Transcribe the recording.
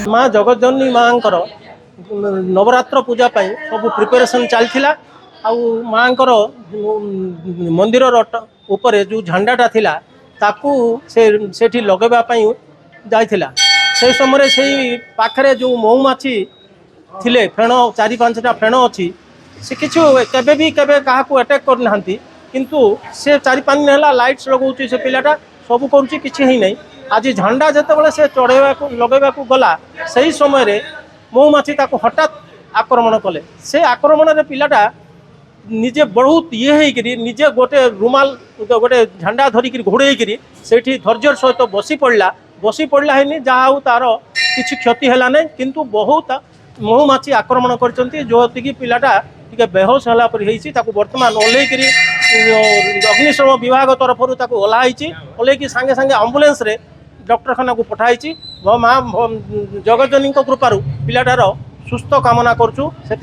माँ जगतजननी माँकर नवरात्र पूजा सब प्रिपेरेसन चलता आउ माँकर मंदिर उपरे जो झंडाटा थिला ताकू सेठी लगेवाई जाइथिला से समय से पाखरे जो मऊमाछी थिले फेण 4-5टा फेण अच्छी से किछु केबे भी केबे काहाकू अटैक करना किंतु से 4-5 दिन है लाइट्स लगाऊँ से पिलाटा सब करुच्ची किसी ही नहीं। आज झंडा जिते से चढ़ेवा लगेवा गला से समय मऊमाछी हठात आक्रमण कले से आक्रमण पिलाटा निजे बहुत ये निजे गोटे रुमाल गोटे झंडा धरिक घोड़े से धैर्य सहित बसी पड़ा है जहाँ तार किसी क्षति है ना किंतु बहुत मऊमाछी आक्रमण कर जो पिलाटा टे बेहोश है बर्तमान ओल्लैकि अग्निशम विभाग तरफ ओह्लाई ओल्लैकि सांगे सांगे आंबुलांस रे डॉक्टरखाना को पठाई माँ जगतजननी कृपार पिलाटार सुस्थ कामना करुँ से।